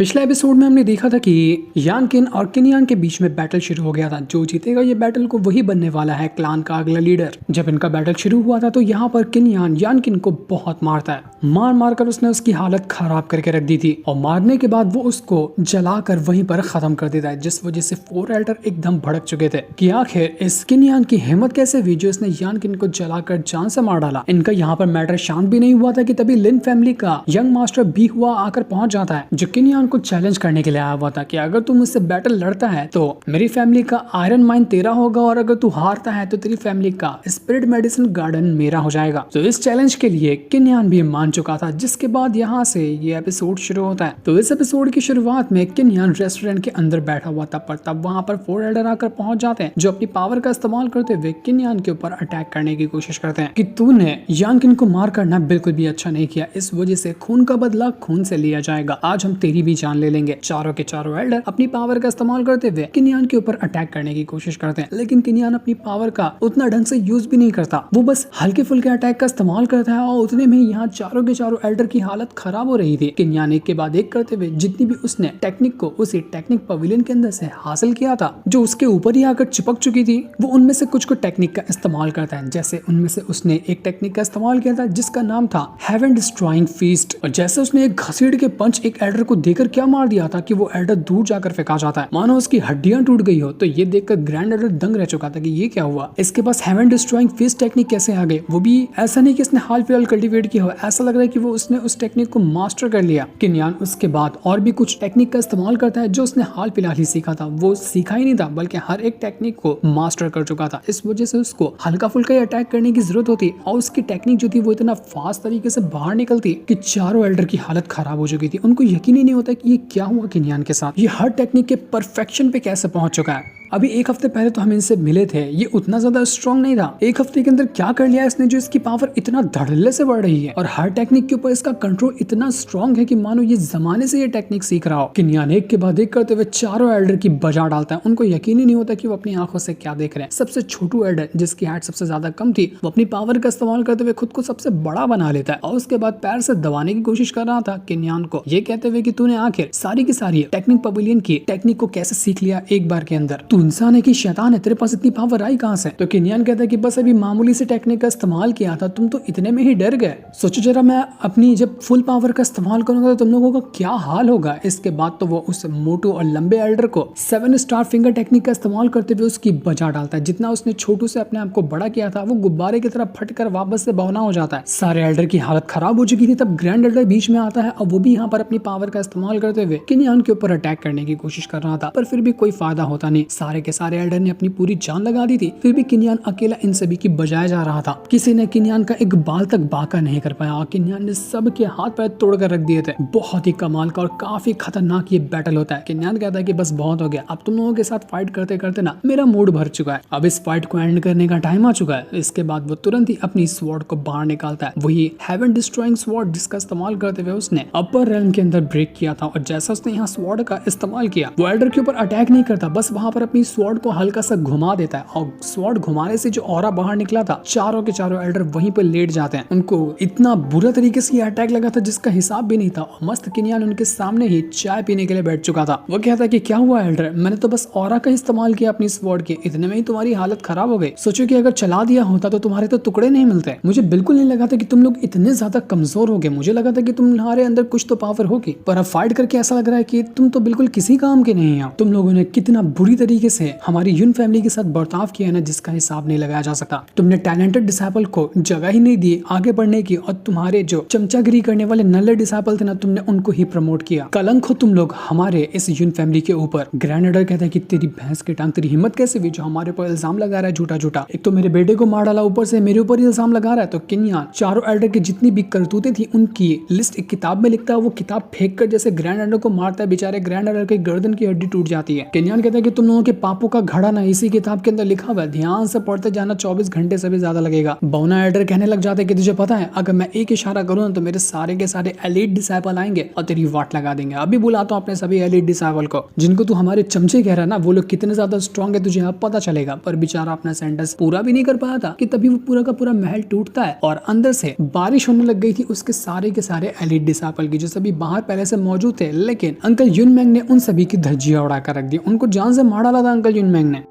पिछले एपिसोड में हमने देखा था कि यानकिन और किनयान के बीच में बैटल शुरू हो गया था। जो जीतेगा ये बैटल को वही बनने वाला है क्लान का अगला लीडर। जब इनका बैटल शुरू हुआ था तो यहाँ पर किनयान यानकिन को बहुत मारता है। मार मार कर उसने उसकी हालत खराब करके रख दी थी और मारने के बाद वो उसको जलाकर वहीं पर खत्म कर देता है, जिस वजह से फोर एल्डर एकदम भड़क चुके थे कि आखिर इस किनयान की हिम्मत कैसे हुई जो इसने यानकिन को जलाकर जान से मार डाला। इनका यहाँ पर मैटर शांत भी नहीं हुआ था कि तभी लिन फैमिली का यंग मास्टर भी हुआ आकर पहुंच जाता है, जो किनयान को चैलेंज करने के लिए आया हुआ था कि अगर तू मुझसे बैटल लड़ता है तो मेरी फैमिली का आयरन माइन तेरा होगा और अगर तू हारता है तो तेरी फैमिली का स्पिरिट मेडिसिन गार्डन मेरा हो जाएगा। तो इस चैलेंज के लिए किनयान भी मान चुका था, जिसके बाद यहाँ से ये एपिसोड शुरू होता है। तो इस एपिसोड की शुरुआत में किनयान रेस्टोरेंट के अंदर बैठा हुआ था, पर तब वहाँ पर फोर एल्डर आकर पहुंच जाते हैं, जो अपनी पावर का इस्तेमाल करते हुए किनयान के ऊपर अटैक करने की कोशिश करते हैं कि तूने यानकिन को मार करना बिल्कुल भी अच्छा नहीं किया, इस वजह से खून का बदला खून से लिया जाएगा, आज हम तेरी भी जान ले लेंगे। चारों के चारों एल्डर अपनी पावर का इस्तेमाल करते हुए किनयान के ऊपर अटैक करने की कोशिश करते हैं, लेकिन किनयान अपनी पावर का उतना ढंग से यूज भी नहीं करता। वो बस हल्के फुल्के अटैक का इस्तेमाल करता है और उतने में यहाँ चारों के चारों एल्डर की हालत खराब हो रही थी। किनयान एक के बाद एक करते हुए जितनी भी उसने टेक्निक को उसी टेक्निक पवेलियन के अंदर से हासिल किया था, जो उसके ऊपर ही आकर चिपक चुकी थी, वो उनमें से कुछ को टेक्निक का इस्तेमाल करता है। जैसे उनमें से उसने एक टेक्निक का इस्तेमाल किया था जिसका नाम था हेवन डिस्ट्रॉइंग फीस्ट, और जैसे उसने एक घसीट के पंच एक एल्डर को देकर क्या मार दिया था कि वो एल्डर दूर जाकर फेंका जाता है, मानो उसकी हड्डियां टूट गई हो। तो ये देखकर ग्रैंड एल्डर दंग रह चुका था कि ये क्या हुआ, इसके पास हेवन डिस्ट्रॉइंग फीस्ट टेक्निक कैसे आ गई, वो भी ऐसा नहीं कि इसने हाल फिलहाल कल्टीवेट किया हो, ऐसा लग रहा है कि वो उसने उस टेक्निक को मास्टर कर लिया। किनयान उसके बाद और भी कुछ टेक्निक का इस्तेमाल करता है जो उसने हाल फिलहाल ही सीखा था। वो सीखा ही नहीं था बल्कि हर एक टेक्निक को मास्टर कर चुका था, इस वजह से उसको हल्का फुल्का ही अटैक करने की जरूरत होती और उसकी टेक्निक जो थी वो इतना फास्ट तरीके से बाहर निकलती कि चारों एल्डर की हालत खराब हो चुकी थी। उनको यकीन ही नहीं होता कि ये क्या हुआ किनयान के साथ, ये हर टेक्निक के परफेक्शन पे कैसे पहुंच चुका है। अभी एक हफ्ते पहले तो हम इनसे मिले थे, ये उतना ज्यादा स्ट्रॉन्ग नहीं था, एक हफ्ते के अंदर क्या कर लिया इसने जो इसकी पावर इतना धड़ल्ले से बढ़ रही है और हर टेक्निक के ऊपर इसका कंट्रोल इतना स्ट्रॉन्ग है कि मानो ये जमाने से ये टेक्निक सीख रहा हो। किनयान एक के बाद एक करते हुए चारों एल्डर की बजा डालता है। उनको यकीन ही नहीं होता कि वो अपनी आंखों से क्या देख रहे हैं। सबसे छोटू एल्डर जिसकी हाइट सबसे ज्यादा कम थी, वो अपनी पावर का इस्तेमाल करते हुए खुद को सबसे बड़ा बना लेता है और उसके बाद पैर से दबाने की कोशिश कर रहा था किनयान को, ये कहते हुए कि तूने आखिर सारी की सारी टेक्निक पवेलियन की टेक्निक को कैसे सीख लिया एक बार के अंदर, तू इंसान है कि शैतान है, तेरे पास इतनी पावर आई कहां से। तो किनयान कहता है कि बस अभी मामूली से टेक्निक का इस्तेमाल किया था, तुम तो इतने में ही डर गए, सोचो जरा मैं अपनी जब फुल पावर का इस्तेमाल करूंगा तो तुम लोगों का क्या हाल होगा। इसके बाद तो वो उस मोटू और लंबे एल्डर को 7 स्टार फिंगर टेक्निक का इस्तेमाल करते हुए उसकी बजा डालता है। जितना उसने छोटू से अपने आप को बड़ा किया था वो गुब्बारे की तरह फटकर वापस से बौना हो जाता है। सारे एल्डर की हालत खराब हो चुकी थी, तब ग्रैंड एल्डर बीच में आता है और वो भी यहाँ पर अपनी पावर का इस्तेमाल करते हुए किनयान के ऊपर अटैक करने की कोशिश कर रहा था, पर फिर भी कोई फायदा होता नहीं। सारे के सारे एल्डर ने अपनी पूरी जान लगा दी थी, फिर भी किनयान अकेला इन सभी की बजाया जा रहा था। किसी ने किनयान का एक बाल तक बांका नहीं कर पाया और किनयान ने सबके हाथ पैर तोड़कर रख दिए थे। बहुत ही कमाल का और काफी खतरनाक ये बैटल होता है। किनयान कहता है कि बस बहुत हो गया, अब तुम लोगों के साथ फाइट करते करते ना मेरा मूड भर चुका है, अब इस फाइट को एंड करने का टाइम आ चुका है। इसके बाद वो तुरंत ही अपनी स्वॉर्ड को बाहर निकालता है, वही हेवन डिस्ट्रॉइंग स्वॉर्ड जिसका इस्तेमाल करते हुए उसने अपर रेल्म के अंदर ब्रेक किया था। और जैसा उसने यहाँ स्वॉर्ड का इस्तेमाल किया, वो एल्डर के ऊपर अटैक नहीं करता, बस वहां पर अपनी स्वॉर्ड को हल्का सा घुमा देता है और स्वॉर्ड घुमाने से जो ऑरा बाहर निकला था, चारों के चारों एल्डर वहीं पर लेट जाते हैं। उनको इतना बुरा तरीके से अटैक लगा था जिसका हिसाब भी नहीं था। मस्त किनयान उनके सामने ही चाय पीने के लिए बैठ चुका था। वो कहता है कि क्या हुआ एल्डर, मैंने तो बस ऑरा का इस्तेमाल किया अपनी स्वॉर्ड के, इतने में ही तुम्हारी हालत खराब हो गई। सोचो कि अगर चला दिया होता तो तुम्हारे तो टुकड़े नहीं मिलते। मुझे बिल्कुल नहीं लगा था कि तुम लोग इतने ज्यादा कमजोर हो गए, मुझे लगा था कि तुम्हारे अंदर कुछ तो पावर होगी, पर अब फाइट करके ऐसा लग रहा है कि तुम तो बिल्कुल किसी काम के नहीं हो। तुम लोगों ने कितना बुरी तरीके से हमारी यून फैमिली के साथ बर्ताव किया है ना, जिसका हिसाब नहीं लगाया जा सकता। तुमने टैलेंटेड डिसाइपल को जगह ही नहीं दी आगे बढ़ने की, और तुम्हारे जो चमचागिरी करने वाले नल्ले डिसाइपल थे ना, तुमने उनको ही प्रमोट किया। कलंक हो तुम लोग हमारे इस यून फैमिली के ऊपर। ग्रैंड एल्डर कहता है कि तेरी भैंस की टांग, तेरी हिम्मत कैसे हुई जो हमारे ऊपर इल्जाम लगा रहा है झूठा झूठा, एक तो मेरे बेटे को मार डाला, ऊपर से मेरे ऊपर ही इल्जाम लगा रहा है। तो किनयान चारों एल्डर की जितनी भी करतूतें थी उनकी लिस्ट एक किताब में लिखता है, वो किताब फेंक कर जैसे ग्रैंड एल्डर को मारता है, बेचारे ग्रैंड एल्डर के गर्दन की हड्डी टूट जाती है। किनयान कहता है कि तुम लोगों के पापों का घड़ा ना इसी किताब के अंदर लिखा हुआ है, ध्यान से पढ़ते जाना, 24 घंटे से भी ज्यादा लगेगा। बोना एल्डर कहने लग जाते कि तुझे पता है अगर मैं एक इशारा करूँ तो मेरे सारे के सारे एलीट डिसाइपल आएंगे और तेरी वाट लगा देंगे। अभी बुलाता हूँ अपने सभी एलीट डिसाइपल को, जिनको तू हमारे चमचे कह रहा है ना, वो लोग कितने ज्यादा स्ट्रॉन्ग है तुझे अब पता चलेगा। पर बेचारा अपना सेंटेंस पूरा भी नहीं कर पाया था कि तभी वो पूरा का पूरा महल टूटता है और अंदर से बारिश होने लग गई थी उसके सारे के सारे एलीट डिसाइपल की, जो सभी बाहर पहले से मौजूद थे। लेकिन अंकल युनमेंग ने उन सभी की धज्जियां उड़ा कर रख दी, उनको जान से मार डाला था अंकल युनमेंग ने।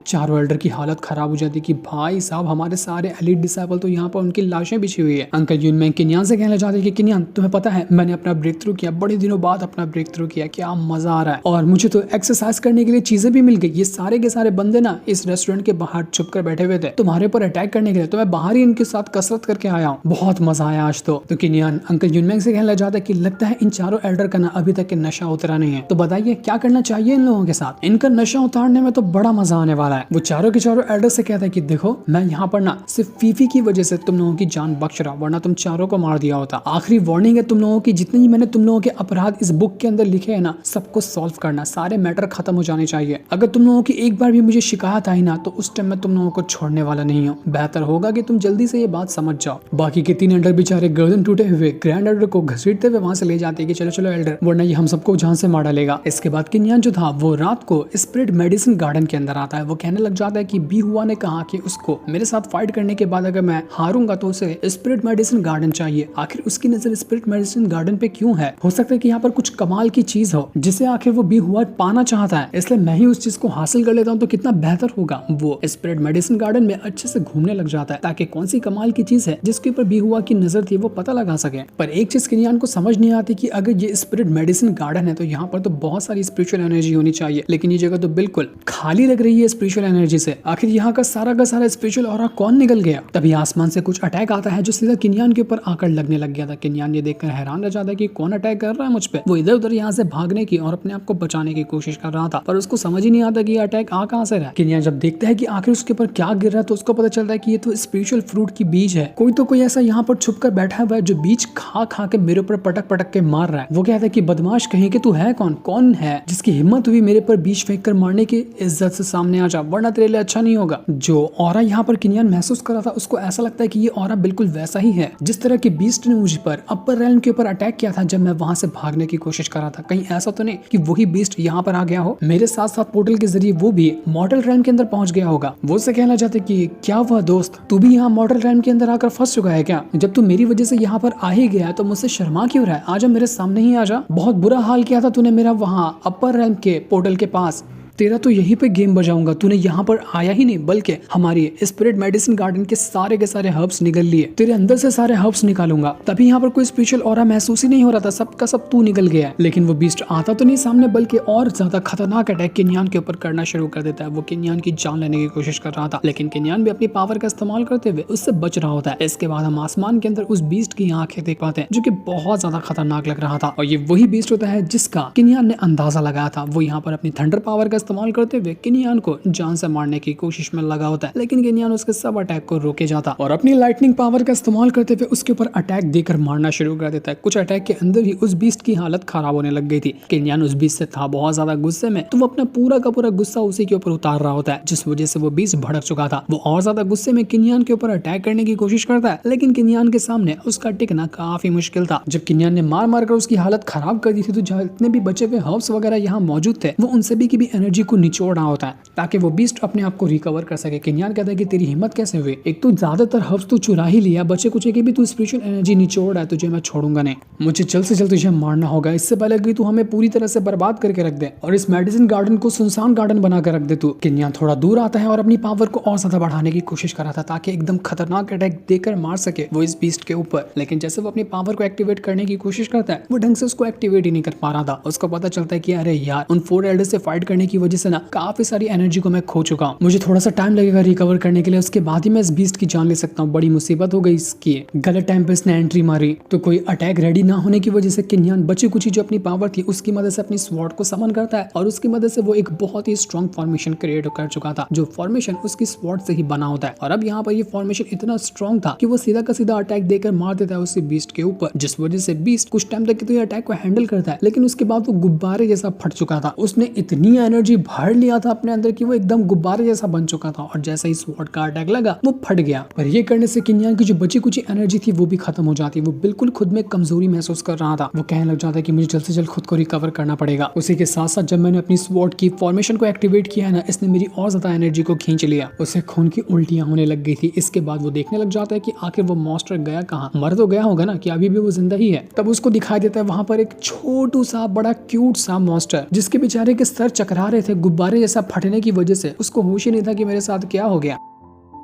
चारों एल्डर की हालत खराब हो जाती कि भाई साहब हमारे सारे एलीट डिसाइपल तो यहाँ पर उनकी लाशें बिछी हुई है। अंकल युनमेंग किन्यान से कहना चाहते कि किन्यान तुम्हें पता है मैंने अपना ब्रेक थ्रू किया, बड़े दिनों बाद अपना ब्रेक थ्रू किया, क्या मजा आ रहा है और मुझे तो एक्सरसाइज करने के लिए चीजें भी मिल गई। ये सारे के सारे बंदे ना इस रेस्टोरेंट के बाहर छुप कर बैठे हुए थे तुम्हारे ऊपर अटैक करने के लिए, तो मैं बाहर ही इनके साथ कसरत करके आया हूँ, बहुत मजा आया आज तो किन्यान अंकल युनमेंग से कहने लग जाता है कि लगता है इन चारों एल्डर का ना अभी तक नशा उतरा नहीं है, तो बताइए क्या करना चाहिए इन लोगों के साथ। इनका नशा उतारने में तो बड़ा मजा आने वाला है। वो चारों के चारों एल्डर से कहता है कि देखो मैं यहाँ पर ना सिर्फ फीफी की वजह से तुम लोगों की जान बख्श रहा, वरना तुम चारों को मार दिया होता। आखिरी वार्निंग है तुम लोगों की, जितने ही मैंने तुम लोगों के अपराध इस बुक के अंदर लिखे हैं ना, सबको सॉल्व करना, सारे मैटर खत्म हो जाने चाहिए। अगर तुम लोगों की एक बार भी मुझे शिकायत आई ना तो उस टाइम मैं तुम लोगों को छोड़ने वाला नहीं हूँ। बेहतर होगा कि तुम जल्दी से ये बात समझ जाओ। बाकी के 3 एल्डर बेचारे गर्दन टूटे हुए ग्रैंड एल्डर को घसीटते हुए वहां से ले जाते कि चलो चलो एल्डर, वरना ये हम सबको जान से मार डालेगा। इसके बाद किन्यान जो था वो रात को स्पिरिट मेडिसिन गार्डन के अंदर आता है। वो कहने लग जाता है कि बी हुआ ने कहा कि उसको मेरे साथ फाइट करने के बाद अगर मैं हारूंगा तो उसे स्पिरिट मेडिसिन गार्डन चाहिए। आखिर उसकी नजर स्पिरिट मेडिसिन गार्डन पे क्यों है? हो सकता है कि यहाँ पर कुछ कमाल की चीज हो जिसे आखिर वो बी हुआ पाना चाहता है, इसलिए मैं ही उस चीज को हासिल कर लेता हूँ तो कितना बेहतर होगा। वो स्पिरिट मेडिसिन गार्डन में अच्छे से घूमने लग जाता है ताकि कौन सी कमाल की चीज है जिसके ऊपर बी हुआ की नजर थी वो पता लगा सके। पर एक चीज किन्यान को समझ नहीं आती कि अगर ये स्पिरिट मेडिसिन गार्डन है तो यहाँ पर तो बहुत सारी स्पिरिचुअल एनर्जी होनी चाहिए, लेकिन ये जगह तो बिल्कुल खाली लग रही है स्पिरिचुअल एनर्जी से। आखिर यहाँ का सारा स्पिरिचुअल ऑरा कौन निकल गया? तभी आसमान से कुछ अटैक आता है जो सीधा किन्यान के ऊपर आकर लगने लग गया था। किन्यान ये देखकर हैरान रह जाता है कि कौन अटैक कर रहा है मुझ पे। वो इधर उधर यहाँ से भागने की और अपने आप को बचाने की कोशिश कर रहा था, पर उसको समझ ही नहीं आता कि ये अटैक आ कहाँ से रहा है। किन्यान जब देखता है कि आखिर उसके ऊपर क्या गिर रहा है तो उसको पता चलता है कि ये तो स्पिरिचुअल फ्रूट की बीज है। कोई ऐसा यहाँ पर छुप कर बैठा हुआ है जो बीज खा खा के मेरे ऊपर पटक पटक के मार रहा है। वो कहता है कि बदमाश कहीं के तू है कौन है जिसकी हिम्मत हुई मेरे पर बीज फेंक कर मारने की? इज्जत से सामने आ जा वरना तेरे लिए अच्छा नहीं होगा। जो ऑरा यहाँ पर किन्यान महसूस कर रहा था उसको ऐसा लगता है कि ये ऑरा बिल्कुल वैसा ही है जिस तरह की बीस्ट ने मुझ पर अपर रेलम के ऊपर अटैक किया था जब मैं वहां से भागने की कोशिश कर रहा था। कहीं ऐसा तो नहीं कि वही बीस्ट यहाँ पर आ गया हो, मेरे साथ साथ पोर्टल के जरिए वो भी मॉडल रेलम के अंदर पहुंच गया होगा। वो उससे कहना चाहते कि क्या हुआ दोस्त, तू भी यहाँ मॉडल रेलम के अंदर आकर फंस चुका है क्या? जब तू मेरी वजह से यहाँ पर आ ही गया तो मुझसे शर्मा क्यों रहा है? आजा मेरे सामने ही आजा। बहुत बुरा हाल किया था तूने मेरा वहाँ अपर रेलम के पोर्टल के पास, तेरा तो यहीं पे गेम बजाऊंगा। तूने यहाँ पर आया ही नहीं बल्कि हमारी स्पिरिट मेडिसिन गार्डन के सारे हर्ब्स निकल लिए, तेरे अंदर से सारे हर्ब्स निकालूंगा। तभी यहाँ पर कोई स्पिरिचुअल ऑरा महसूस ही नहीं हो रहा था, सबका सब तू निकल गया है। लेकिन वो बीस्ट आता तो नहीं सामने बल्कि और ज्यादा खतरनाक अटैक किन्यान के ऊपर करना शुरू कर देता है। वो किन्यान की जान लेने की कोशिश कर रहा था लेकिन किन्यान भी अपनी पावर का इस्तेमाल करते हुए उससे बच रहा होता है। इसके बाद हम आसमान के अंदर उस बीस्ट की आंखें देख पाते हैं जो कि बहुत ज्यादा खतरनाक लग रहा था और ये वही बीस्ट होता है जिसका किन्यान ने अंदाजा लगाया था। वो यहाँ पर अपनी थंडर पावर का इस्तेमाल करते हुए किन्यान को जान से मारने की कोशिश में लगा होता है, लेकिन किन्यान उसके सब अटैक को रोके जाता और अपनी लाइटनिंग पावर का इस्तेमाल करते हुए उसके ऊपर अटैक देकर मारना शुरू कर देता है। कुछ अटैक के अंदर ही उस बीस्ट की हालत खराब होने लग गई थी। किन्यान उस बीस्ट से था बहुत ज्यादा गुस्से में, तो वो अपना पूरा का पूरा गुस्सा उसी के ऊपर उतार रहा होता है जिस वजह से वो बीस्ट भड़क चुका था। वो और ज्यादा गुस्से में किन्यान के ऊपर अटैक करने की कोशिश करता है लेकिन किन्यान के सामने उसका टिकना काफी मुश्किल था। जब किन्यान ने मार मार कर उसकी हालत खराब कर दी थी तो जितने भी बचे हुए हर्ब्स वगैरह यहाँ मौजूद थे वो उन सभी की भी एनर्जी को निचोड़ रहा होता है ताकि वो बीस्ट अपने आप को रिकवर कर सके। किन्यान कहता है कि तेरी हिम्मत कैसे हुई? एक तो ज्यादातर हर्ब्स तू चुरा ही लिया, बचे कुछ की भी तू स्पिरिचुअल एनर्जी निचोड़ रहा है, तुझे मैं छोड़ूंगा नहीं। मुझे जल्द से जल्द तुझे मारना होगा, इससे पहले कि तू हमें पूरी तरह से बर्बाद करके रख दे और इस मेडिसिन गार्डन को सुनसान गार्डन बना कर रख दे तू। किन्यान थोड़ा दूर आता है और अपनी पावर को और ज्यादा बढ़ाने की कोशिश कर रहा था ताकि एकदम खतरनाक अटैक देकर मार सके वो इस बीस्ट के ऊपर। लेकिन जैसे वो अपनी पावर को एक्टिवेट करने की कोशिश करता है वो ढंग से उसको एक्टिवेट ही नहीं कर पा रहा था। उसको पता चलता है कि अरे यार उन 4 एल्डर से फाइट करने की वजह से ना काफी सारी एनर्जी को मैं खो चुका हूँ, मुझे थोड़ा सा टाइम लगेगा रिकवर करने के लिए, उसके बाद ही मैं इस बीस्ट की जान ले सकता हूँ। बड़ी मुसीबत हो गई इसकी, गलत टाइम पे इसने एंट्री मारी तो कोई अटैक रेडी ना होने की वजह से किन्यान बची कुछ जो अपनी पावर थी उसकी मदद से अपनी स्वॉर्ड को समन करता है और उसकी मदद से वो एक बहुत ही स्ट्रॉन्ग फॉर्मेशन क्रिएट कर चुका था जो फॉर्मेशन उसकी स्वॉर्ड से ही बना होता है। और अब यहाँ पर ये फॉर्मेशन इतना स्ट्रॉन्ग था कि वो सीधा का सीधा अटैक देकर मार देता है उसी बीस्ट के ऊपर, जिस वजह से बीस्ट कुछ टाइम तक तो ये अटैक को हैंडल करता है लेकिन उसके बाद वो गुब्बारे जैसा फट चुका था। उसने इतनी एनर्जी एनर्जी भर लिया था अपने अंदर कि वो एकदम गुब्बारे जैसा बन चुका था और जैसे ही स्वॉर्ड का अटैक लगा वो फट गया। पर ये करने से किन्यान की जो बची कुछ एनर्जी थी वो भी खत्म हो जाती। वो बिल्कुल खुद में कमजोरी महसूस कर रहा था। वो कहने लग जाता है कि मुझे जल्द से जल्द खुद को रिकवर करना पड़ेगा। उसी के साथ साथ जब मैंने अपनी स्वॉर्ड की फॉर्मेशन को एक्टिवेट किया है ना, इसने मेरी और ज्यादा एनर्जी को खींच लिया। उसे खून की उल्टियां होने लग गई थी। इसके बाद वो देखने लग जाता है कि आखिर वो मॉन्स्टर गया कहाँ। मर तो गया होगा ना, कि अभी भी वो जिंदा ही है। तब उसको दिखाई देता है वहां पर एक छोटू सा बड़ा क्यूट सा मॉन्स्टर, जिसके बेचारे के सर चकरा रहे थे गुब्बारे जैसा फटने की वजह से। उसको होश ही नहीं था कि मेरे साथ क्या हो गया।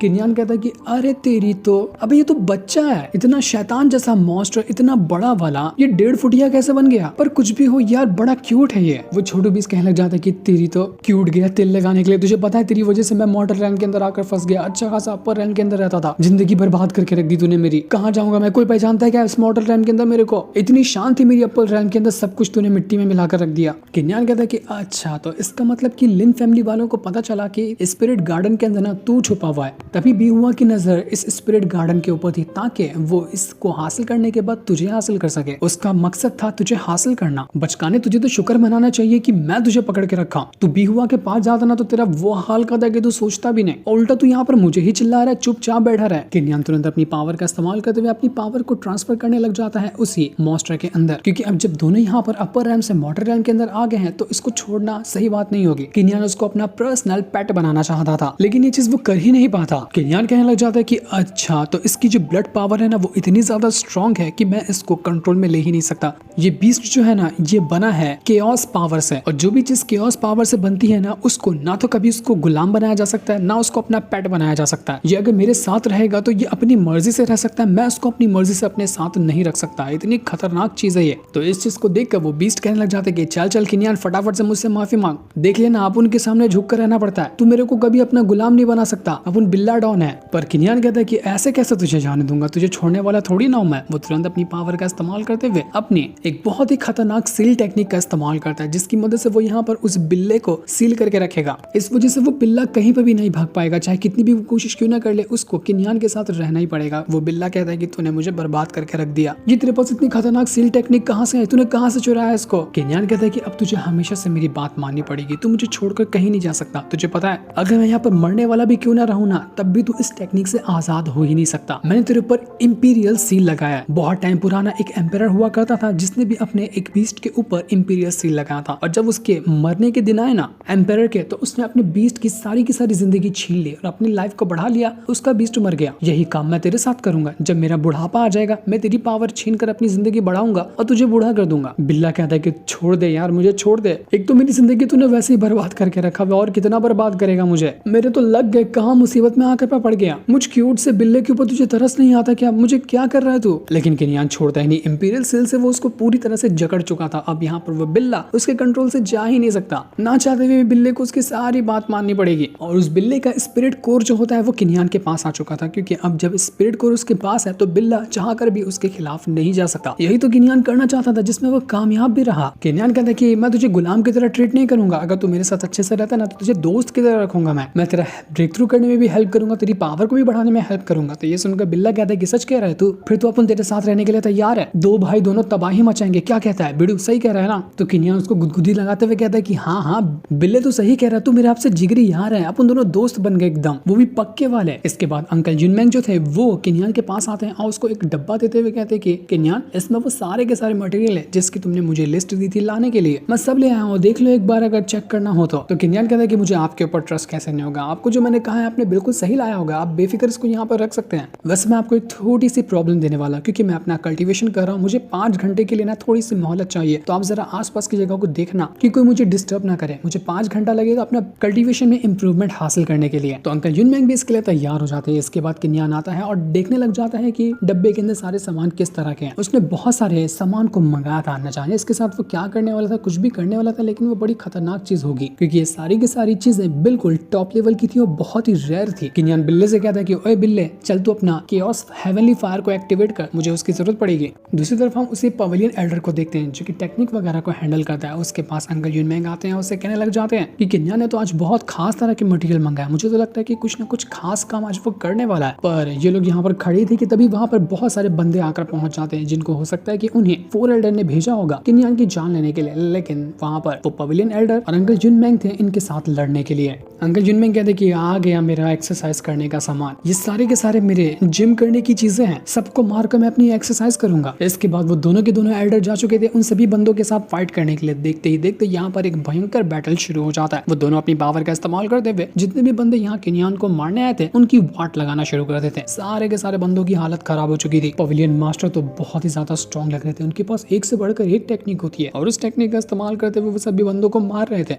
किन्यान कहता है कि अरे तेरी तो, अबे ये तो बच्चा है। इतना शैतान जैसा मॉन्स्टर, इतना बड़ा वाला, ये 1.5 फुटिया कैसे बन गया। पर कुछ भी हो यार, बड़ा क्यूट है ये। वो छोटू बीस कहने लग जाता है कि तेरी तो क्यूट गया तिल लगाने के लिए। तुझे पता है तेरी वजह से मैं मॉडल रैंक के अंदर आकर फंस गया। अच्छा खासा अपर रैंक के अंदर रहता था, जिंदगी बर्बाद करके रख दी तूने मेरी। कहाँ जाऊंगा मैं, कोई पहचानता है क्या इस मॉडल रैंक के अंदर मेरे को। इतनी शान थी मेरी अपर रैंक के अंदर, सब कुछ तूने मिट्टी में मिलाकर रख दिया। किन्यान कहता है कि अच्छा, तो इसका मतलब कि लिन फैमिली वालों को पता चला कि स्पिरिट गार्डन के अंदर ना तू छुपा हुआ है। तभी भी हुआ कि नजर इस स्पिरिट गार्डन के ऊपर थी, ताकि वो इसको हासिल करने के बाद तुझे हासिल कर सके। उसका मकसद था तुझे हासिल करना। बचकाने, तुझे तो शुक्र मनाना चाहिए कि मैं तुझे पकड़ के रखा। तू भी हुआ के पास जाता ना तो तेरा वो हाल करता कि तू सोचता भी नहीं। उल्टा तू यहाँ पर मुझे ही चिल्ला रहा है, चुपचाप बैठा रहा है। किन्यान तुरंत अपनी पावर का इस्तेमाल करते हुए अपनी पावर को ट्रांसफर करने लग जाता है उसी मॉन्स्टर के अंदर, क्योंकि अब जब दोनों यहाँ पर अपर रैम से मॉडल रैम के अंदर आ गए हैं तो इसको छोड़ना सही बात नहीं होगी। किन्यान उसको अपना पर्सनल पेट बनाना चाहता था, लेकिन ये चीज वो कर ही नहीं पाता। किन्यान कहने लग जाता है कि अच्छा, तो इसकी जो ब्लड पावर है ना वो इतनी ज्यादा स्ट्रॉन्ग है कि मैं इसको कंट्रोल में ले ही नहीं सकता। ये बीस्ट जो है ना, ये बना है केओस पावर से, और जो भी चीज केओस पावर से बनती है ना, उसको ना तो कभी उसको गुलाम बनाया जा सकता है, ना उसको अपना पेट बनाया जा सकता है। ये अगर मेरे साथ रहेगा तो ये अपनी मर्जी से रह सकता है, मैं उसको अपनी मर्जी से अपने साथ नहीं रख सकता। इतनी खतरनाक चीज है ये। तो इस चीज को देखकर वो बीस्ट कहने लग जाते कि चल चल किन्यान, फटाफट से मुझसे माफी मांग। देख लेना, आप उनके सामने झुक कर रहना पड़ता है। तू मेरे को कभी अपना गुलाम नहीं बना सकता, अपन बिल्ला डॉन है। पर किन्यान कहता है कि ऐसे कैसे तुझे जाने दूंगा, तुझे छोड़ने वाला थोड़ी ना हूं मैं। वो तुरंत अपनी पावर का इस्तेमाल करते हुए अपनी एक बहुत ही खतरनाक सील टेक्निक का इस्तेमाल करता है, जिसकी मदद से वो यहाँ पर उस बिल्ले को सील करके रखेगा। इस वजह से वो बिल्ला कहीं पर भी नहीं भाग पाएगा, चाहे कितनी भी कोशिश क्यों ना कर ले, उसको किन्यान के साथ रहना ही पड़ेगा। वो बिल्ला कहता है कि तूने मुझे बर्बाद करके रख दिया। ये तेरे पास इतनी खतरनाक सील टेक्निक कहाँ से है, तूने कहाँ से चुराया इसको। किन्यान कहता है कि अब तुझे हमेशा से मेरी बात माननी पड़ेगी, तू मुझे छोड़कर कहीं नहीं जा सकता। तुझे पता है, अगर मैं यहाँ पर मरने वाला भी क्यों ना रहूं ना, तब भी तू इस टेक्निक से आजाद हो ही नहीं सकता। मैंने तेरे ऊपर इंपीरियल सील लगाया है। बहुत टाइम पुराना एक एम्परर हुआ करता था जिसने भी अपने एक बीस्ट के ऊपर इंपीरियल सील लगाया था, और जब उसके मरने के दिन आए ना एम्परर के, तो उसने अपने बीस्ट की सारी जिंदगी छीन ली और अपनी लाइफ को बढ़ा लिया। उसका बीस्ट मर गया। यही काम मैं तेरे साथ करूंगा। जब मेरा बुढ़ापा आ जाएगा, मैं तेरी पावर छीन कर अपनी जिंदगी बढ़ाऊंगा और तुझे बूढ़ा कर दूंगा। बिल्ला कहता है कि छोड़ दे यार, मुझे छोड़ दे। एक तो मेरी जिंदगी तूने वैसे ही बर्बाद करके रखा, और कितना बर्बाद करेगा मुझे। मेरे तो लग गए, कहाँ मुसीबत में आकर पड़ गया। मुझ क्यूट से बिल्ले के ऊपर तुझे तरस नहीं आता क्या? मुझे क्या कर रहा है तू? लेकिन किन्यान छोड़ता ही नहीं। इंपीरियल सील से वो उसको पूरी तरह से जकड़ चुका था। अब यहाँ पर वो बिल्ला उसके कंट्रोल से जा ही नहीं सकता। ना चाहते हुए बिल्ले को उसकी सारी बात माननी पड़ेगी। और उस बिल्ले का स्पिरिट कोर जो होता है वो किन्यान के पास आ चुका था, क्योंकि अब जब स्पिरिट कोर उसके पास है तो बिल्ला चाहकर भी उसके खिलाफ नहीं जा सकता। यही तो किन्यान करना चाहता था, जिसमें वो कामयाब भी रहा। किन्यान कहता है कि मैं तुझे गुलाम की तरह ट्रीट नहीं करूंगा। अगर तू मेरे साथ अच्छे से रहता ना तो तुझे दोस्त की तरह रखूंगा। मैं तेरा ब्रेक थ्रू करने में भी हेल्प करूंगा, तेरी पावर को भी बढ़ाने में हेल्प करूंगा। तो ये सुनकर बिल्ला कहता है कि सच कह रहा है तू? फिर तो अपन तेरे साथ रहने के लिए तैयार है। दो भाई दोनों तबाही मचाएंगे। क्या कहता है बिडू? सही कह रहा है ना? तो किन्यान उसको गुदगुदी लगाते हुए कहता है कि हाँ हाँ बिल्ले तो सही कह रहा है, तू मेरे आपसे जिगरी यार है। अपन दोनों दोस्त बन गए एकदम, वो भी पक्के वाले। इसके बाद अंकल जुनमेंग जो थे वो किन्यान के पास आते हैं और उसको एक डब्बा देते हुए कहते हैं कि किन्यान, इसमें वो सारे के सारे मटेरियल है जिसकी तुमने मुझे लिस्ट दी थी लाने के लिए। मैं सब ले आया हूँ, देख लो एक बार अगर चेक करना हो तो। किन्यान कहता है कि मुझे आपके ऊपर ट्रस्ट कैसे नहीं होगा, आपको जो मैंने कहा है आपने बिल्कुल सही लाया होगा, आप बेफिक्र इसको यहाँ पर रख सकते हैं। वैसे मैं आपको एक थोड़ी सी प्रॉब्लम देने वाला, क्योंकि मैं अपना कल्टीवेशन कर रहा हूँ, मुझे 5 घंटे के लिए ना थोड़ी सी मोहलत चाहिए। तो आप जरा आसपास की जगह को देखना कि कोई मुझे डिस्टर्ब ना करे। मुझे 5 घंटा लगेगा अपना कल्टीवेशन में इंप्रूवमेंट हासिल करने के लिए। तो अंकल जुनमेंग भी इसके लिए तैयार हो जाते हैं। इसके बाद किन्यान आता है और देखने लग जाता है कि डब्बे के अंदर सारे सामान किस तरह के हैं। उसने बहुत सारे सामान को मंगाया था, न जाने इसके साथ वो क्या करने वाला था, कुछ भी करने वाला था, लेकिन वो बड़ी खतरनाक चीज होगी, क्योंकि ये सारी की सारी चीजें बिल्कुल टॉप लेवल की थी और बहुत ही रेयर थी। किनियान बिल्ले से कहता है कि ओए बिल्ले, चल तू अपना केओस हेवनली फायर को एक्टिवेट कर, मुझे उसकी जरूरत पड़ेगी। दूसरी तरफ हम उसी पवेलियन एल्डर को देखते हैं जो कि टेक्निक वगैरह को हैंडल करता है। उसके पास अंकल युनमेंग आते हैं, उससे कहने लग जाते हैं कि किन्या ने तो आज बहुत खास तरह के मटेरियल मंगाया, मुझे तो लगता है कि कुछ ना कुछ खास काम आज वो करने वाला है। पर ये लोग यहाँ पर खड़े थे कि तभी वहाँ पर बहुत सारे बंदे आकर पहुंच जाते हैं, जिनको हो सकता है कि उन्हें फोर एल्डर ने भेजा होगा किन्यान की जान लेने के लिए। लेकिन वहाँ पर वो पवेलियन एल्डर और अंकल युनमेंग थे इनके साथ लड़ने के लिए। अंकल युनमेंग कहते कि आ गया मेरा एक्सरसाइज करने का सामान, ये सारे के सारे मेरे जिम करने की चीजें हैं, सबको मारकर मैं अपनी एक्सरसाइज करूंगा। इसके बाद वो दोनों के दोनों एल्डर जा चुके थे उन सभी बंदों के साथ फाइट करने के लिए। देखते ही देखते यहाँ पर एक भयंकर बैटल शुरू हो जाता है। वो दोनों अपनी पावर का इस्तेमाल करते हुए जितने भी बंदे यहाँ किन्यान को मारने आए थे उनकी वाट लगाना शुरू कर देते थे। सारे के सारे बंदों की हालत खराब हो चुकी थी। पवेलियन मास्टर तो बहुत ही ज्यादा स्ट्रॉन्ग लग रहे थे, उनके पास एक से बढ़कर एक टेक्निक होती है और उस टेक्निक का इस्तेमाल करते हुए वो सभी बंदों को मार रहे थे।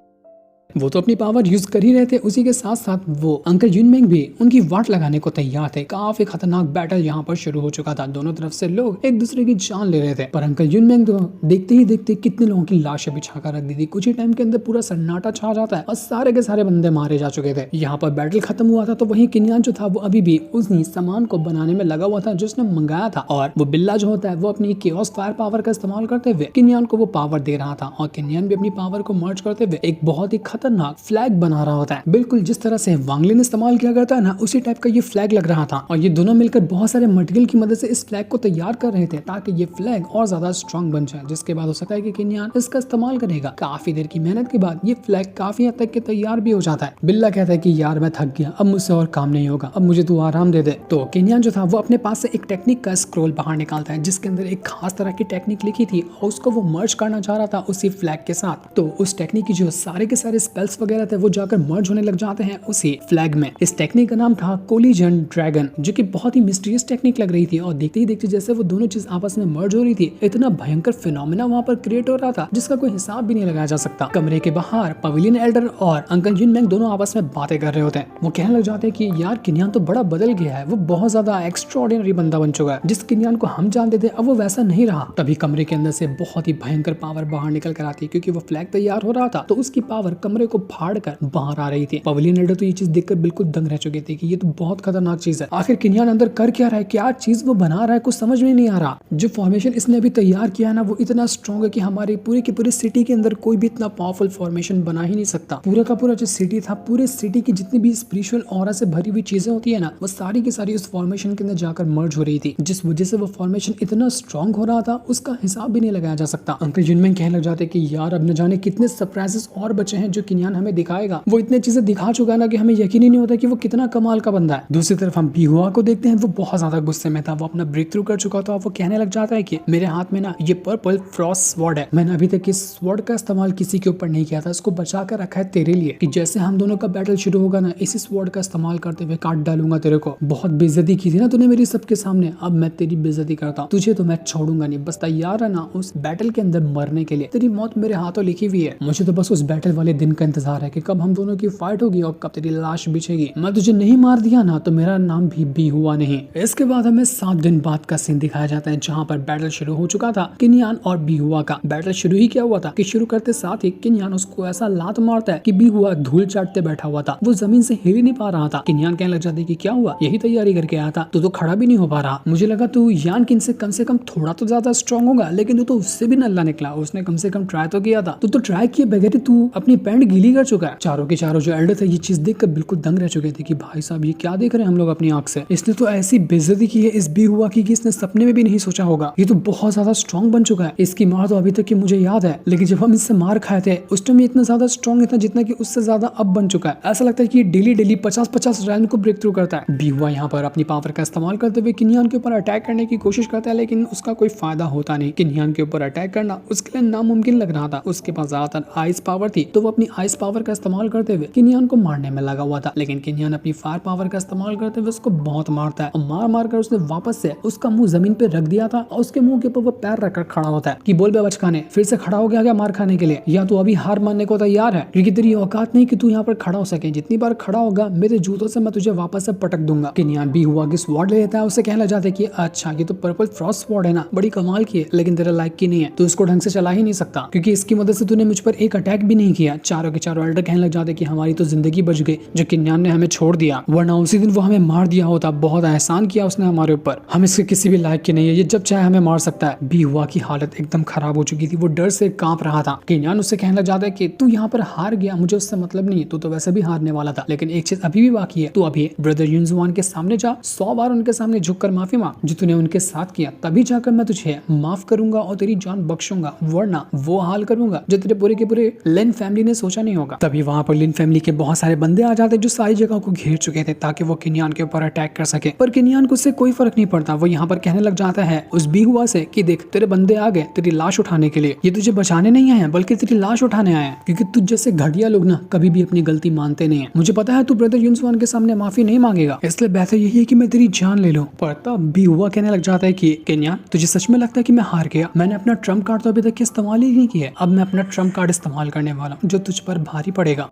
वो तो अपनी पावर यूज कर ही रहे थे, उसी के साथ साथ वो अंकल युनमेंग भी उनकी वाट लगाने को तैयार थे। काफी खतरनाक बैटल यहाँ पर शुरू हो चुका था, दोनों तरफ से लोग एक दूसरे की जान ले रहे थे। पर अंकल युनमेंग तो देखते ही देखते कितने लोगों की लाशें बिछा कर रख दी थी। कुछ ही टाइम के अंदर पूरा सन्नाटा छा जाता है और सारे के सारे बंदे मारे जा चुके थे। यहाँ पर बैटल खत्म हुआ था तो वहीं किन्यान जो था वो अभी भी उसी सामान को बनाने में लगा हुआ था जो उसने मंगाया था, और वो बिल्ला जो होता है वो अपनी केओस फायर पावर का इस्तेमाल करते हुए किन्यान को वो पावर दे रहा था और किन्यान भी अपनी पावर को मर्ज करते हुए एक बहुत ही खतरनाक फ्लैग बना रहा होता है। बिल्कुल जिस तरह से वांगलिन इस्तेमाल किया करता है ना, उसी टाइप का ये फ्लैग लग रहा था और ये दोनों मिलकर बहुत सारे मटेरियल की मदद से इस फ्लैग को तैयार कर रहे थे ताकि ये फ्लैग और ज्यादा स्ट्रॉन्ग बन जाए, जिसके बाद हो सकता है कि किन्यान इसका इस्तेमाल करेगा। काफी देर की मेहनत के बाद ये फ्लैग काफी हद तक के तैयार भी हो जाता है। बिल्ला कहता है कि यार मैं थक गया, अब मुझसे और काम नहीं होगा, अब मुझे तू आराम दे दे। तो किन्यान जो था वो अपने पास से एक टेक्निक का स्क्रोल बाहर निकालता है जिसके अंदर एक खास तरह की टेक्निक लिखी थी और उसको वो मर्ज करना चाह रहा था उसी फ्लैग के साथ। तो उस टेक्निक की जो सारे के सारे स्पेल्स वगैरह थे वो जाकर मर्ज होने लग जाते हैं उसी फ्लैग में। इस टेक्निक का नाम था कोलिजन ड्रैगन, जो कि बहुत ही मिस्टीरियस टेक्निक लग रही थी और देखते ही देखते जैसे वो दोनों चीज आपस में मर्ज हो रही थी, इतना भयंकर फिनोमेना वहाँ पर क्रिएट हो रहा था जिसका कोई हिसाब भी नहीं लगाया जा सकता। कमरे के बाहर पवेलियन एल्डर और अंकल युनमेंग दोनों आपस में बातें कर रहे होते हैं। वो कहने लग जाते हैं कि यार किन्यान तो बड़ा बदल गया है, वो बहुत ज्यादा एक्स्ट्राऑर्डिनरी बंदा बन चुका है, जिस किन्यान को हम जानते थे अब वो वैसा नहीं रहा। तभी कमरे के अंदर से बहुत ही भयंकर पावर बाहर निकल कर आती है, क्योंकि वो फ्लैग तैयार हो रहा था तो उसकी पावर कमरे को फाड़ कर बाहर आ रही थी। पवेलियन एल्डर तो ये चीज देखकर बिल्कुल दंग रह चुके थे कि ये तो बहुत खतरनाक चीज है, आखिर किन्यान अंदर कर क्या रहा है, क्या चीज वो बना रहा है, कुछ समझ में नहीं आ रहा। जो फॉर्मेशन इसने अभी तैयार किया है ना वो इतना स्ट्रॉन्ग है कि हमारी पूरी की पूरी सिटी के अंदर कोई भी इतना पावरफुल फॉर्मेशन बना ही नहीं सकता। पूरा का पूरा जो सिटी था, पूरे सिटी की जितनी भी स्पिरिचुअल ऑरा से भरी हुई चीजें होती है ना, वो सारी की सारी उस फॉर्मेशन के अंदर जाकर मर्ज हो रही थी, जिस वजह से वो फॉर्मेशन इतना स्ट्रॉन्ग हो रहा था उसका हिसाब भी नहीं लगाया जा सकता। अंकल युनमेंग कहने लग जाते कि यार अब न जाने कितने सरप्राइजेस और बचे हैं जो किन्यान हमें दिखाएगा। वो इतने चीजें दिखा चुका है ना कि हमें यकीन ही नहीं होता कि वो कितना कमाल का बंदा है। दूसरी तरफ हम बीहुआ को देखते हैं, वो बहुत ज्यादा गुस्से में था, वो अपना ब्रेक थ्रू कर चुका था। वो कहने लग जाता है कि मेरे हाथ में ना ये पर्पल फ्रॉस्ट स्वॉर्ड है, मैंने अभी तक इस स्वॉर्ड का इस्तेमाल किसी के ऊपर नहीं किया था, इसको बचा कर रखा है तेरे लिए कि जैसे हम दोनों का बैटल शुरू होगा ना, इसी स्वॉर्ड का इस्तेमाल करते हुए काट डालूंगा तेरे को। बहुत बेइज्जती की थी ना तूने मेरी सबके सामने, अब मैं तेरी बेइज्जती करता हूँ, तुझे तो मैं छोड़ूंगा नहीं, बस तैयार है ना उस बैटल के अंदर मरने के लिए, तेरी मौत मेरे हाथों लिखी हुई है। मुझे तो बस उस बैटल वाले दिन का इंतजार है कि कब हम दोनों की फाइट होगी और कब तेरी लाश बिछेगी। मैं तुझे नहीं मार दिया ना तो मेरा नाम भी बीहुआ नहीं। इसके बाद हमें 7 दिन बाद का सीन दिखाया जाता है जहाँ पर बैटल शुरू हो चुका था किन्यान और बीहुआ का। बैटल शुरू ही क्या हुआ था कि शुरू करते साथ ही किन्यान उसको ऐसा लात मारता है कि बीहुआ धूल चाटते बैठा हुआ था, वो जमीन से हिल ही नहीं पा रहा था। किन्यान कहने लग जाते कि क्या हुआ, यही तैयारी करके आया था, तू तो खड़ा भी नहीं हो पा रहा, मुझे लगा तू यानकिन से कम थोड़ा तो ज्यादा स्ट्रॉन्ग होगा, लेकिन तू तो उससे भी नल्ला निकला, उसने कम से कम ट्राई तो किया था, तू तो ट्राई किए बगैर तू अपनी पैंट गीली कर चुका है। चारों के चारों जो एल्डर थे ये चीज देखकर बिल्कुल दंग रह चुके थे कि भाई साहब ये क्या देख रहे हैं हम लोग अपनी आंख से, इसने तो ऐसी बेइज्जती की है इस बीहुआ की कि इसने सपने में भी नहीं सोचा होगा। ये तो बहुत ज्यादा स्ट्रॉन्ग बन चुका है, इसकी मार तो अभी तक की मुझे याद है, लेकिन जब हम इससे मार खाए थे उस टाइम इतना ज्यादा स्ट्रॉन्ग था जितना कि उससे ज्यादा अब बन चुका है। ऐसा लगता है कि ये डेली 50-50 रैंक को ब्रेक थ्रू करता है। बीहुआ यहाँ पर अपनी पावर का इस्तेमाल करते हुए किन्यान के ऊपर अटैक करने की कोशिश करता है, लेकिन उसका कोई फायदा होता नहीं। किन्यान के ऊपर अटैक करना उसके लिए नामुमकिन लग रहा था। उसके पास ज्यादातर आइस पावर थी तो वो अपनी आइस पावर का इस्तेमाल करते हुए किन्यान को मारने में लगा हुआ था, लेकिन किन्यान अपनी फायर पावर का इस्तेमाल करते हुए उसको बहुत मारता है और मार कर उसने वापस से उसका मुंह जमीन पे रख दिया था और उसके मुंह के ऊपर वो पैर रखकर खड़ा होता है कि बोल बे बचकाने, फिर से खड़ा हो गया क्या मार खाने के लिए, या तू अभी हार मानने को तैयार है, क्योंकि तेरी औकात नहीं कि तू यहाँ पर खड़ा हो सके, जितनी बार खड़ा होगा मेरे जूतों से मैं तुझे वापस से पटक दूंगा। किन्यान बीहुआ की स्वॉर्ड ले लेता है, उसे कहने लग जाता है कि अच्छा ये तो पर्पल फ्रॉस्ट स्वॉर्ड है ना, बड़ी कमाल की है, लेकिन तेरा लायक की नहीं है, तू इसको ढंग से चला ही नहीं सकता, क्योंकि इसकी मदद से तूने मुझ पर एक अटैक भी नहीं किया, चारों के चारों एल्डर कहने लग जाते कि हमारी तो जिंदगी बच गई जो किन्यान ने हमें छोड़ दिया, वरना उसी दिन वो हमें मार दिया होता। बहुत एहसान किया उसने हमारे ऊपर, हम इसके किसी भी लायक के नहीं है, ये जब चाहे हमें मार सकता है। बी हुआ की हालत एकदम खराब हो चुकी थी, वो डर से कांप रहा था। किन्यान उससे कहने लग जाता है कि तू यहाँ पर हार गया, मुझे उससे मतलब नहीं है, तू तो वैसे भी हारने वाला था, लेकिन एक चीज अभी भी बाकी है, तू अभी ब्रदर युनजुआन के सामने जा, 100 बार उनके सामने झुककर माफी मांग जो तूने उनके साथ किया, तभी जाकर मैं तुझे माफ करूंगा और तेरी जान बख्शूंगा, वरना वो हाल करूंगा जो तेरे पूरे के पूरे लिन फैमिली ने सोचा नहीं होगा। तभी वहां पर लिन फैमिली के बहुत सारे बंदे आ जाते जो सारी जगह को घेर चुके थे ताकि वो किन्यान के ऊपर अटैक कर सके, पर किन्यान को उससे कोई फर्क नहीं पड़ता। वो यहाँ पर कहने लग जाता है उस बी हुआ से कि देख तेरे बंदे आ गए तेरी लाश उठाने के लिए, ये तुझे बचाने नहीं आए हैं बल्कि तेरी लाश उठाने आए हैं, क्योंकि तुझ जैसे घटिया लोग ना कभी भी अपनी गलती मानते नहीं है। मुझे पता है तू ब्रदर युनजुआन के सामने माफी नहीं मांगेगा, इसलिए बेहतर यही है कि मैं तेरी जान ले लूं। पर तब बी हुआ कहने लग जाता है कि किन्यान तुझे सच में लगता है कि मैं हार गया? मैंने अपना ट्रम्प कार्ड तो अभी तक इस्तेमाल ही नहीं किया, अब मैं अपना ट्रम्प कार्ड इस्तेमाल करने वाला हूं जो तुझ पर भारी पड़ेगा।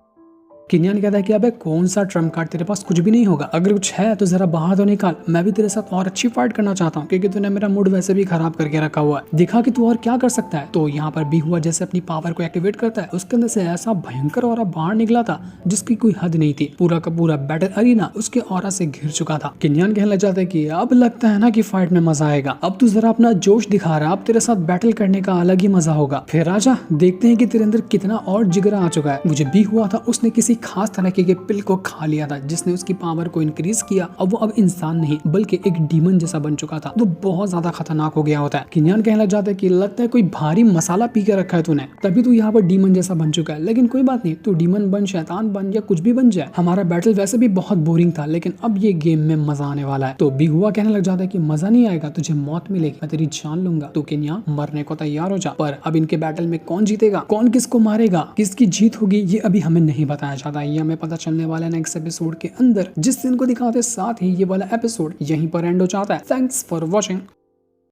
किन्यान कहता है कि अबे कौन सा ट्रम्प कार्ड, तेरे पास कुछ भी नहीं होगा, अगर कुछ है तो जरा बाहर तो निकाल, मैं भी तेरे साथ और अच्छी फाइट करना चाहता हूँ क्योंकि तूने मेरा मूड वैसे भी खराब करके रखा हुआ है, दिखा कि तू और क्या कर सकता है। तो यहाँ पर बी हुआ जैसे अपनी पावर को एक्टिवेट करता है, उसके अंदर से ऐसा भयंकर ऑरा बाहर निकला था जिसकी कोई हद नहीं थी, पूरा का पूरा बैटल अरीना उसके ऑरा से घिर चुका था। किन्यान कहने लग जाता है कि अब लगता है ना कि फाइट में मजा आएगा, अब तू जरा अपना जोश दिखा रहा है, अब तेरे साथ बैटल करने का अलग ही मजा होगा, फिर आजा देखते हैं कि तेरे अंदर कितना और जिगरा आ चुका है। मुझे बी हुआ था उसने किसी खास तरह के पिल को खा लिया था जिसने उसकी पावर को इंक्रीज किया, अब वो अब इंसान नहीं बल्कि एक डीमन जैसा बन चुका था, वो बहुत ज्यादा खतरनाक हो गया होता है। किन्यान कहने लग जाता है कि लगता है कोई भारी मसाला पी के रखा है तूने, तभी तू यहाँ पर डीमन जैसा बन चुका है, लेकिन कोई बात नहीं, तू डीमन बन, शैतान बन या कुछ भी बन जाए, हमारा बैटल वैसे भी बहुत बोरिंग था, लेकिन अब ये गेम में मजा आने वाला है। तो बी हुआ कहने लग जाता है कि मजा नहीं आएगा, तुझे मौत मिलेगी, मैं तेरी जान लूंगा, तू किन्यान मरने को तैयार हो जा। पर अब इनके बैटल में कौन जीतेगा, कौन किसको मारेगा, किसकी जीत होगी, ये अभी हमें नहीं बताया जाता, ये हमें पता चलने वाला है नेक्स्ट एपिसोड के अंदर, जिस दिन को दिखाते साथ ही ये वाला एपिसोड यहीं पर एंड हो जाता है। Thanks for watching.